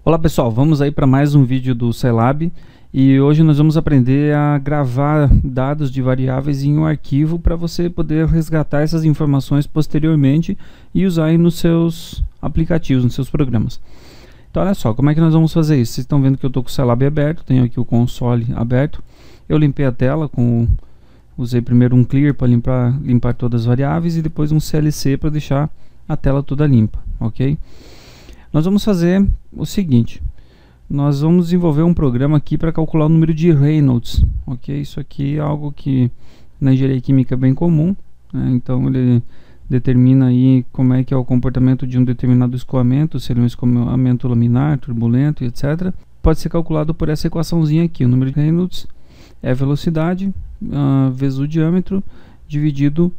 Olá pessoal, vamos aí para mais um vídeo do Scilab e hoje nós vamos aprender a gravar dados de variáveis em um arquivo para você poder resgatar essas informações posteriormente e usar aí nos seus aplicativos, nos seus programas. Então olha só, como é que nós vamos fazer isso? Vocês estão vendo que eu estou com o Scilab aberto, tenho aqui o console aberto. Eu limpei a tela, usei primeiro um clear para limpar todas as variáveis e depois um CLC para deixar a tela toda limpa, ok? Nós vamos fazer o seguinte, nós vamos desenvolver um programa aqui para calcular o número de Reynolds, ok? Isso aqui é algo que na engenharia química é bem comum, né? Então ele determina aí como é que é o comportamento de um determinado escoamento, se ele é um escoamento laminar, turbulento, etc. Pode ser calculado por essa equaçãozinha aqui, o número de Reynolds é a velocidade vezes o diâmetro dividido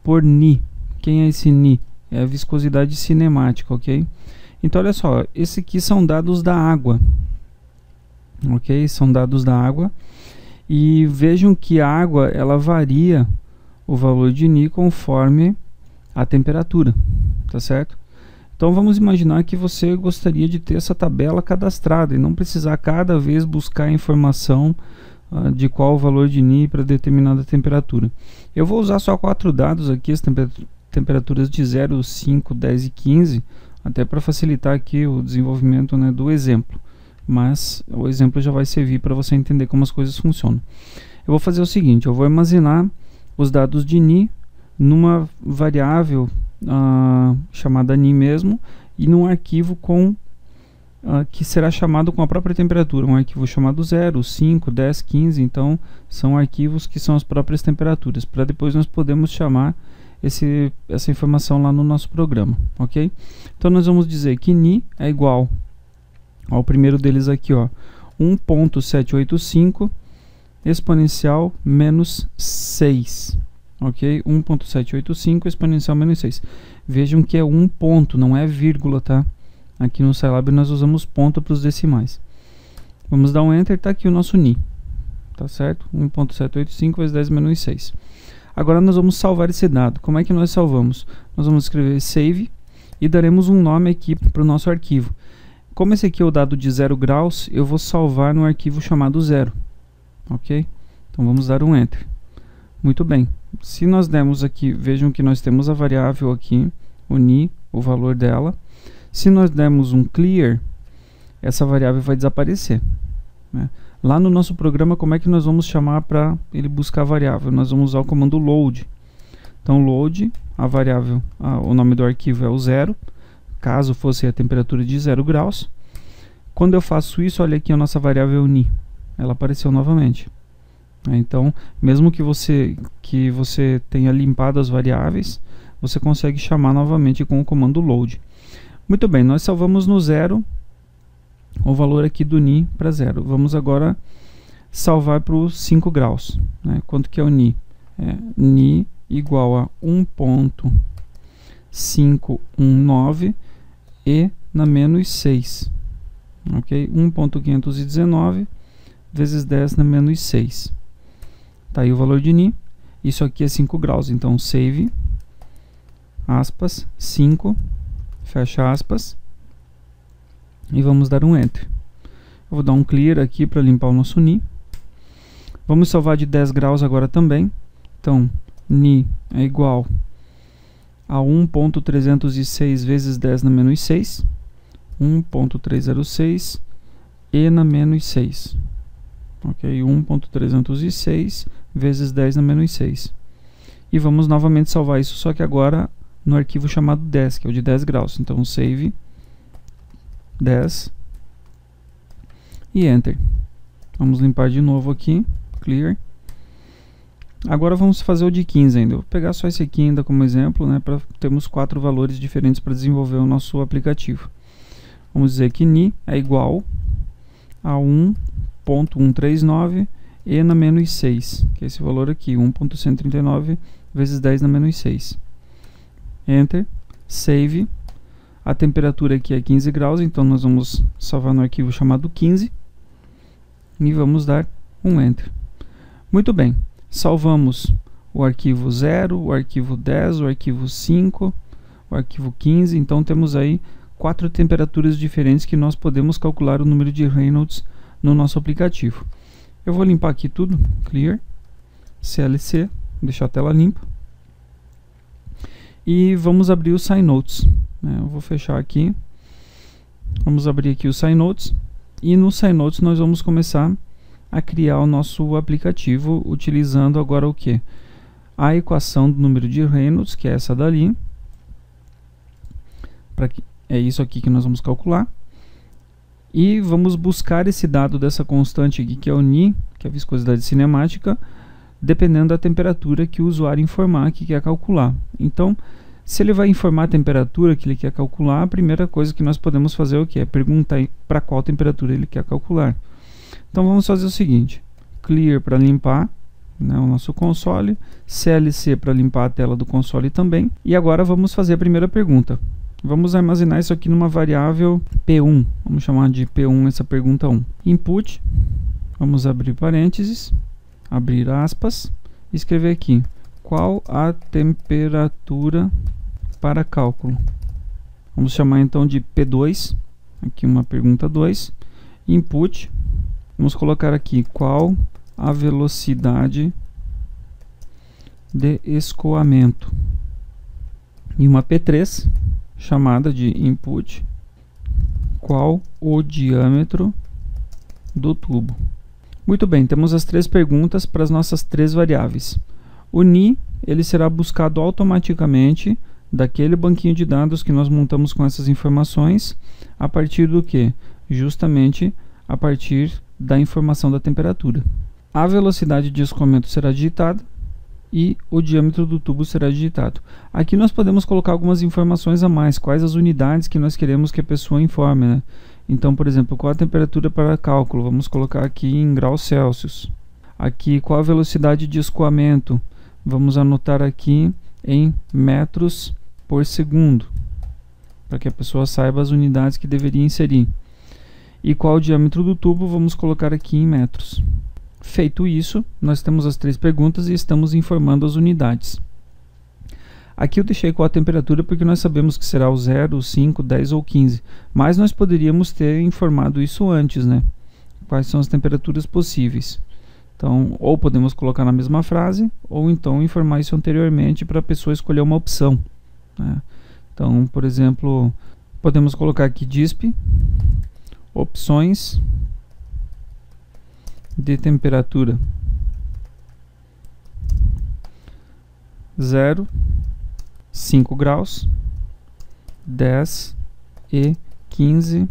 por Ni. Quem é esse Ni? É a viscosidade cinemática, ok? Então olha só, esse aqui são dados da água, ok? São dados da água e vejam que a água ela varia o valor de Ni conforme a temperatura, tá certo? Então vamos imaginar que você gostaria de ter essa tabela cadastrada e não precisar cada vez buscar informação de qual o valor de Ni para determinada temperatura. Eu vou usar só 4 dados aqui, as temperaturas de 0, 5, 10 e 15, até para facilitar aqui o desenvolvimento, né, do exemplo, mas o exemplo já vai servir para você entender como as coisas funcionam. Eu vou fazer o seguinte, eu vou armazenar os dados de Ni numa variável chamada Ni mesmo e num arquivo que será chamado com a própria temperatura, um arquivo chamado 0, 5, 10, 15, então são arquivos que são as próprias temperaturas, para depois nós podemos chamar essa informação lá no nosso programa, ok? Então nós vamos dizer que Ni é igual ao primeiro deles aqui, ó, 1.785 exponencial menos 6, ok? 1.785 exponencial menos 6. Vejam que é um ponto, não é vírgula, tá? Aqui no Scilab nós usamos ponto para os decimais. Vamos dar um Enter, tá aqui o nosso Ni, tá certo? 1.785 vezes 10 menos 6. Agora nós vamos salvar esse dado. Como é que nós salvamos? Nós vamos escrever save e daremos um nome aqui para o nosso arquivo. Como esse aqui é o dado de 0 graus, eu vou salvar no arquivo chamado 0. Ok? Então vamos dar um Enter. Muito bem. Se nós demos aqui, vejam que nós temos a variável aqui, o Ni, o valor dela. Se nós demos um clear, essa variável vai desaparecer, né? Lá no nosso programa, como é que nós vamos chamar para ele buscar a variável? Nós vamos usar o comando load. Então load, a variável, o nome do arquivo é o 0, caso fosse a temperatura de 0 graus. Quando eu faço isso, olha aqui a nossa variável Ni, ela apareceu novamente. Então, mesmo que você tenha limpado as variáveis, você consegue chamar novamente com o comando load. Muito bem, nós salvamos no 0 o valor aqui do Ni para 0. Vamos agora salvar para os 5 graus, né? Quanto que é o Ni? Ni igual a 1.519 e na menos 6, ok? 1.519 vezes 10 na menos 6. Tá aí o valor de Ni. Isso aqui é 5 graus, então save, aspas, 5, fecha aspas. E vamos dar um Enter. Eu vou dar um Clear aqui para limpar o nosso Ni. Vamos salvar de 10 graus agora também. Então, Ni é igual a 1.306 vezes 10 na menos 6. 1.306 e na menos 6. Ok? 1.306 vezes 10 na menos 6. E vamos novamente salvar isso, só que agora no arquivo chamado 10, que é o de 10 graus. Então, save 10 e Enter. Vamos limpar de novo aqui, Clear. Agora vamos fazer o de 15 ainda. Eu vou pegar só esse aqui ainda como exemplo, né, para termos 4 valores diferentes para desenvolver o nosso aplicativo. Vamos dizer que Ni é igual a 1.139 e na menos 6, que é esse valor aqui, 1.139 vezes 10 na menos 6. Enter, save. A temperatura aqui é 15 graus, então nós vamos salvar no arquivo chamado 15 e vamos dar um Enter. Muito bem, salvamos o arquivo 0, o arquivo 10, o arquivo 5, o arquivo 15, então temos aí 4 temperaturas diferentes que nós podemos calcular o número de Reynolds no nosso aplicativo. Eu vou limpar aqui tudo, Clear, CLC, deixar a tela limpa. E vamos abrir o SciNotes, né? Eu vou fechar aqui. Vamos abrir aqui o SciNotes. E no SciNotes nós vamos começar a criar o nosso aplicativo utilizando agora o que? A equação do número de Reynolds, que é essa dali. É isso aqui que nós vamos calcular. E vamos buscar esse dado dessa constante aqui, que é o Ni, que é a viscosidade cinemática, dependendo da temperatura que o usuário informar que quer calcular. Então, se ele vai informar a temperatura que ele quer calcular, a primeira coisa que nós podemos fazer é o que? É perguntar para qual temperatura ele quer calcular. Então vamos fazer o seguinte: Clear para limpar, né, o nosso console, CLC para limpar a tela do console também. E agora vamos fazer a primeira pergunta. Vamos armazenar isso aqui numa variável P1. Vamos chamar de P1 essa pergunta 1. Input, vamos abrir parênteses, abrir aspas, e escrever aqui: qual a temperatura para cálculo? Vamos chamar então de P2, aqui uma pergunta 2. Input, vamos colocar aqui: qual a velocidade de escoamento? E uma P3, chamada de input, qual o diâmetro do tubo? Muito bem, temos as 3 perguntas para as nossas 3 variáveis. O Ni, ele será buscado automaticamente daquele banquinho de dados que nós montamos com essas informações, a partir do que? Justamente a partir da informação da temperatura. A velocidade de escoamento será digitada e o diâmetro do tubo será digitado. Aqui nós podemos colocar algumas informações a mais, quais as unidades que nós queremos que a pessoa informe, né? Então, por exemplo, qual a temperatura para cálculo? Vamos colocar aqui em graus Celsius. Aqui, qual a velocidade de escoamento? Vamos anotar aqui em metros por segundo, para que a pessoa saiba as unidades que deveria inserir. E qual o diâmetro do tubo? Vamos colocar aqui em metros. Feito isso, nós temos as 3 perguntas e estamos informando as unidades. Aqui eu deixei qual a temperatura porque nós sabemos que será o 0, 5, 10 ou 15. Mas nós poderíamos ter informado isso antes, né? Quais são as temperaturas possíveis. Então, ou podemos colocar na mesma frase, ou então informar isso anteriormente para a pessoa escolher uma opção, né? Então, por exemplo, podemos colocar aqui DISP, opções de temperatura 0, 5 graus, 10 e 15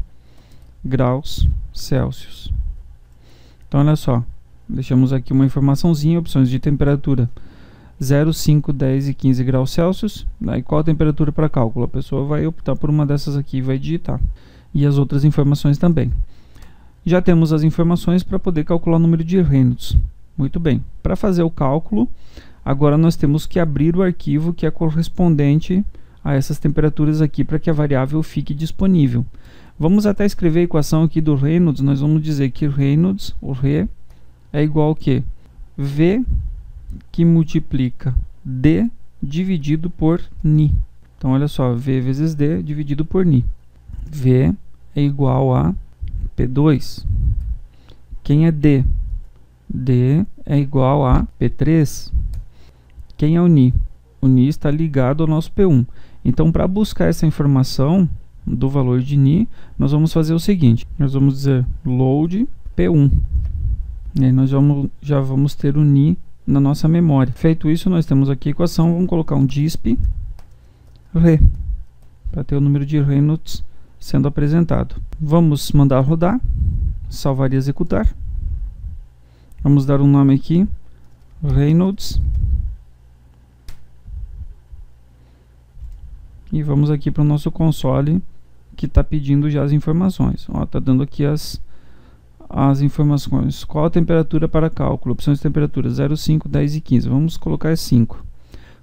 graus Celsius. Então olha só, deixamos aqui uma informaçãozinha, opções de temperatura 0, 5, 10 e 15 graus Celsius. Daí qual a temperatura para cálculo? A pessoa vai optar por uma dessas aqui e vai digitar. E as outras informações também. Já temos as informações para poder calcular o número de Reynolds. Muito bem, para fazer o cálculo, agora nós temos que abrir o arquivo que é correspondente a essas temperaturas aqui para que a variável fique disponível. Vamos até escrever a equação aqui do Reynolds. Nós vamos dizer que Reynolds, o Re, é igual ao que? V que multiplica D dividido por Ni. Então olha só, V vezes D dividido por Ni. V é igual a P2. Quem é D? D é igual a P3. Quem é o Ni? O Ni está ligado ao nosso P1. Então, para buscar essa informação do valor de Ni, nós vamos fazer o seguinte: nós vamos dizer load P1. E aí nós já vamos ter o Ni na nossa memória. Feito isso, nós temos aqui a equação. Vamos colocar um DISP Re para ter o número de Reynolds sendo apresentado. Vamos mandar rodar, salvar e executar. Vamos dar um nome aqui, Reynolds. E vamos aqui para o nosso console que está pedindo já as informações. Está dando aqui as informações. Qual a temperatura para cálculo? Opções de temperatura 0, 5, 10 e 15. Vamos colocar 5.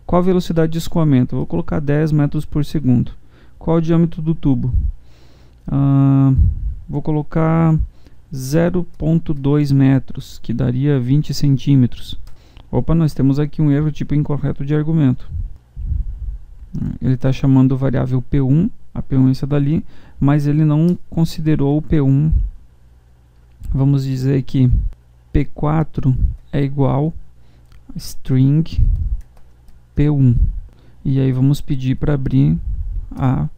Qual a velocidade de escoamento? Vou colocar 10 metros por segundo. Qual o diâmetro do tubo? Vou colocar 0,2 metros, que daria 20 centímetros. Opa, nós temos aqui um erro tipo incorreto de argumento. Ele está chamando a variável P1 a P1 é essa dali, mas ele não considerou o P1. Vamos dizer que P4 é igual a string P1. E aí vamos pedir para abrir a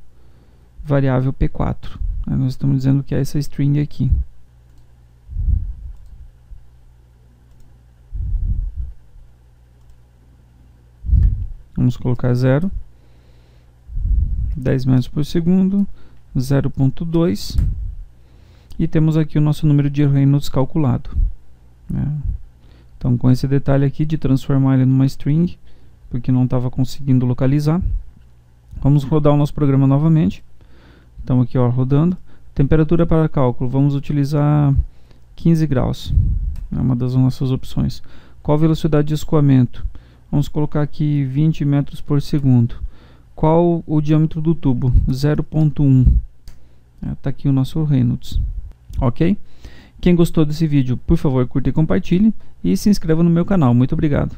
variável P4. Aí nós estamos dizendo que é essa string aqui. Vamos colocar 0, 10 metros por segundo, 0.2, e temos aqui o nosso número de Reynolds calculado, né? Então, com esse detalhe aqui de transformar ele numa string, porque não estava conseguindo localizar, vamos rodar o nosso programa novamente. Então aqui, ó, rodando. Temperatura para cálculo, vamos utilizar 15 graus, é uma das nossas opções. Qual a velocidade de escoamento? Vamos colocar aqui 20 metros por segundo. Qual o diâmetro do tubo? 0.1. Tá aqui o nosso Reynolds. Ok? Quem gostou desse vídeo, por favor, curta e compartilhe. E se inscreva no meu canal. Muito obrigado.